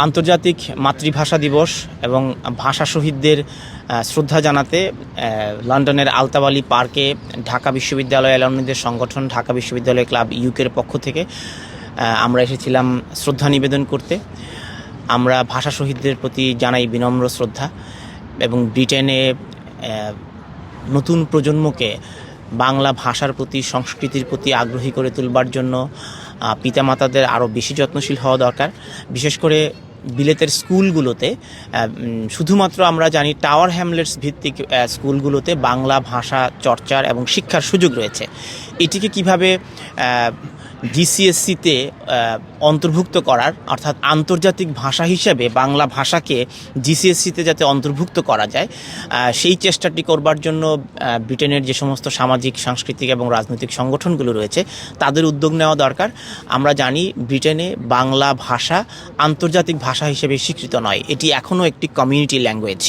আন্তর্জাতিক মাতৃভাষা দিবস এবং ভাষা শহীদদের শ্রদ্ধা জানাতে লন্ডনের আলতাবালি পার্কে ঢাকা বিশ্ববিদ্যালয় অ্যালামনিদের সংগঠন ঢাকা বিশ্ববিদ্যালয় ক্লাব ইউকের পক্ষ থেকে আমরা এসেছিলাম শ্রদ্ধা নিবেদন করতে। আমরা ভাষা শহীদদের প্রতি জানাই বিনম্র শ্রদ্ধা এবং ব্রিটেনে নতুন প্রজন্মকে বাংলা ভাষার প্রতি, সংস্কৃতির প্রতি আগ্রহী করে তুলবার জন্য পিতামাতাদের আরও বেশি যত্নশীল হওয়া দরকার। বিশেষ করে বিলেতের স্কুলগুলোতে শুধুমাত্র আমরা জানি টাওয়ার হ্যামলেটস ভিত্তিক স্কুলগুলোতে বাংলা ভাষা চর্চার এবং শিক্ষার সুযোগ রয়েছে। এটিকে কিভাবে জিসিএসসিতে অন্তর্ভুক্ত করার, অর্থাৎ আন্তর্জাতিক ভাষা হিসেবে বাংলা ভাষাকে জিসিএসসিতে যাতে অন্তর্ভুক্ত করা যায়, সেই চেষ্টাটি করবার জন্য ব্রিটেনের যে সমস্ত সামাজিক, সাংস্কৃতিক এবং রাজনৈতিক সংগঠনগুলো রয়েছে তাদের উদ্যোগ নেওয়া দরকার। আমরা জানি ব্রিটেনে বাংলা ভাষা আন্তর্জাতিক ভাষা হিসেবে স্বীকৃত নয়, এটি এখনও একটি কমিউনিটি ল্যাঙ্গুয়েজ।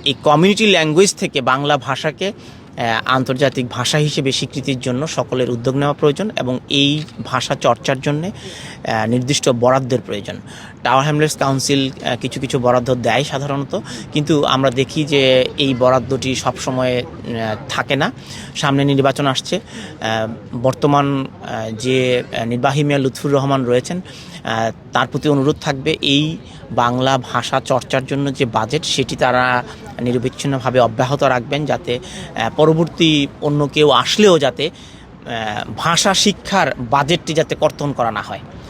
এই কমিউনিটি ল্যাঙ্গুয়েজ থেকে বাংলা ভাষাকে আন্তর্জাতিক ভাষা হিসেবে স্বীকৃতির জন্য সকলের উদ্যোগ নেওয়া প্রয়োজন এবং এই ভাষা চর্চার জন্যে নির্দিষ্ট বরাদ্দের প্রয়োজন। টাওয়ার হ্যামলেটস কাউন্সিল কিছু কিছু বরাদ্দ দেয় সাধারণত, কিন্তু আমরা দেখি যে এই বরাদ্দটি সবসময় থাকে না। সামনে নির্বাচন আসছে, বর্তমান যে নির্বাহী মেয়র লুৎফুর রহমান রয়েছেন তার প্রতি অনুরোধ থাকবে এই বাংলা ভাষা চর্চার জন্য যে বাজেট সেটি তারা নিরবিচ্ছিন্নভাবে অব্যাহত রাখবেন, যাতে পরবর্তী অন্য কেউ আসলেও যাতে ভাষা শিক্ষার বাজেটটি যাতে কর্তন করা না হয়।